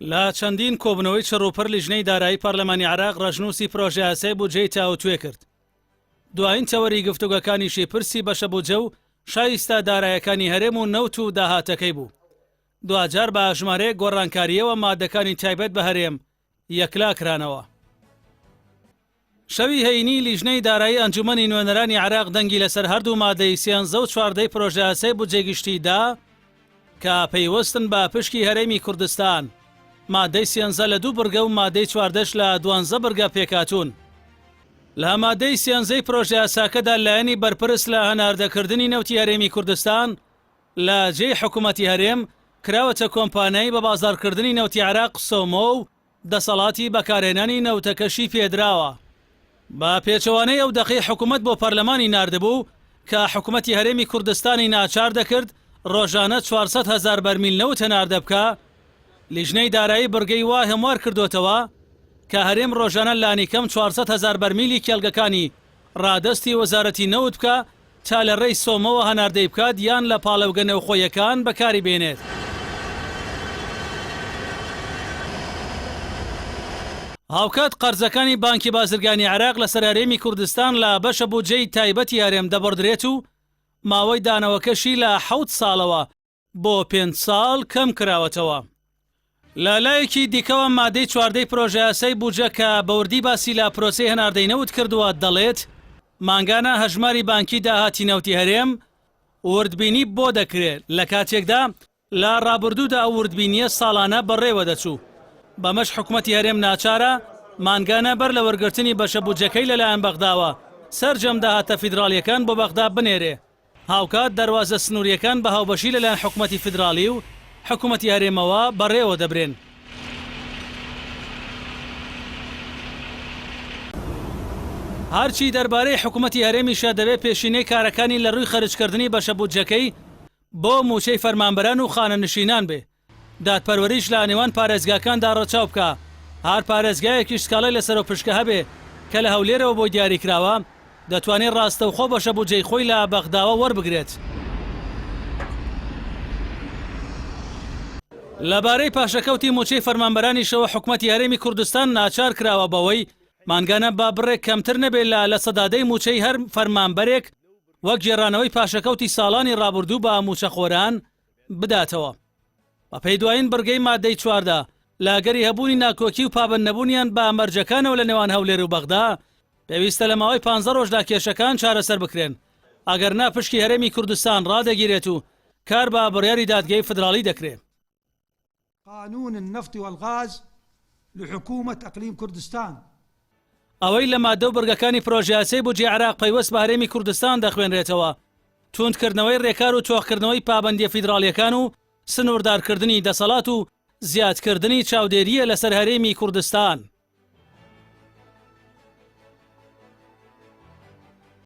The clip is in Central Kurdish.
لا چەندین کۆبنەوەی چڕوپڕ لیژنەی دارایی پەرلەمانی عێراق ڕەشنووسی پرۆژە یاسای بودجەی تاوتوێ کرد. دوایین تەوەری گفتوگەکانیشی پرسی بەشە بودجە و شایستە دارایەکانی هەرێم و نەوت و داهاتەکەی بوو. دوجار بە ژمارەیە گۆڕانکاریەوە مادەکانی تایبەت بە هەرێم یەکلا کرانەوە. شەوی هەینی لیژنەی دارایی ئەنجومەنی نوێنەرانی عێراق دەنگی لەسەر هەردوو مادەی 13 و 14 پرۆژە یاسای بودجەی گشتیدا کە پەیوەستن بە پشکی هەرێمی کوردستان. مادەی 13 لە 2 بڕگە و مادەی 14 لە 12 بڕگە پێکاتون. لە مادەی 13 پرۆژە یاساکەدا لایەنی بەرپرس لە هەناردەکردنی نەوتی هەرێمی کوردستان لە جێی حکوومەتی هەرێم کراوەتە کۆمپانیای بە بازاڕکردنی نەوتی عێراق سۆمۆ و دەسەڵاتی بەکارهێنانی نەوتەکەشی پێدراوە. بە پێچەوانەی ئەو دەقەی حکوومەت بۆ پەرلەمانی ناردبوو کە حکوومەتی هەرێمی کوردستانی ناچار دەکرد ڕۆژانە 400,000 بەرمیل نەوت هەناردە بکە. لیژنەی دارایی بڕگەی وا هەموار کردوتەوە کە هەرێم ڕۆژانە لانیکەم 400,000 بەرمیلی کێڵگەکانی ڕادستی وەزارەتی نەوت بکە تا لە ڕێی سۆمەوە هەناردەی بکات یان لە پاڵەوگە نەوخۆیەکان بەکاری بێنێت. هاوکات قەرزەکانی بانکی بازرگانی عێراق لەسەر هەرێمی کوردستان لە بەشە بودجەی تایبەتی هەرێم دەبڕدرێت و ماوەی دانەوەکەشی لە 7 ساڵەوە بۆ 5 ساڵ کەم کراوەتەوە. لە لایەکی دیکەوە مادەی 14 پرۆژە یاسای بودجە کە بەوردی باسی لە پرۆسەی هەناردەی نەوت کردووە دەڵێت مانگانە هەژماری بانکی داهاتی نەوتی هەرێم وردبینی بۆ دەکرێت لە کاتێکدا لە ڕابردوودا ئەو وردبینیە ساڵانە بەڕێوە دەچوو. بەمەش حکوومەتی هەرێم ناچارە مانگانە بەر لە وەرگرتنی بەشە بودجەکەی لەلایەن بەغداوە سەرجەم داهاتە فیدراڵیەکان بۆ بەغدا بنێرێ. هاوکات دەواازە سنووریەکان بە هاوبەشی لەلایەن حکوومەتی فیدراڵی و حکوومەتی هەرێمەوە بەڕێوە دەبرێن. هەرچی دەربارەی حکوومەتی هەرێمیشە دەبێت پێشینەی کارەکانی لە ڕووی خەرجکردنی بەشە بودجەکەی بۆ موچەی فەرمانبەران و خانەنشینان بێ. دادپەروەریش لە نێوان پارێزگاکاندا ڕەچاو بکە. هەر پارێزگایەکیش سکاڵی لەسەر و پشکە هەبێ کە لە هەولێرەوە بۆ دیاریکراوە دەتوانێت ڕاستەوخۆ بەشە بودجەی خۆی لە بەغداوە وەربگرێت. لەبارەی پاشەکەوتی موچەی فەرمانبەرانیشەوە حکوومەتی هەرێمی کوردستان ناچار کراوە بەوەی مانگانە با بڕێک کەمتر نەبێت لە سەدادەی موچەی هەر فەرمانبەرێک وەک گێڕانەوەی پاشەکەوتی ساڵانی ڕابردوو بە موچەخۆران بداتەوە. بە پێی دوایین بڕگەی مادەی 14 لاگەری هەبوونی ناکۆکی و پابند نەبوونیان بە مەرجەکانەوە لە نێوان هەولێر و بەغدا پێویستە لە ماوەی 15 ڕۆژدا کێشەکان چارەسەر بکرێن ئەگەر نا پشکی هەرێمی کوردستان ڕادەگیرێت و کار بە بڕیاری دادگای فدراڵی دەکرێت. قانون النفط والغاز لحكومة أقليم كردستان ئەوەی لە مادە و بڕگەکانی پرۆژە یاسای بودجەی عێراق پەیوەست بە هەرێمی کوردستان دەخوێنرێتەوە. توندکردنەوەی ڕێکار و تۆخکردنەوەی پابەندیە فیدراڵیەکان و سنووردارکردنی دەسەڵات و زیادکردنی چاودێریە لەسەر هەرێمی کوردستان.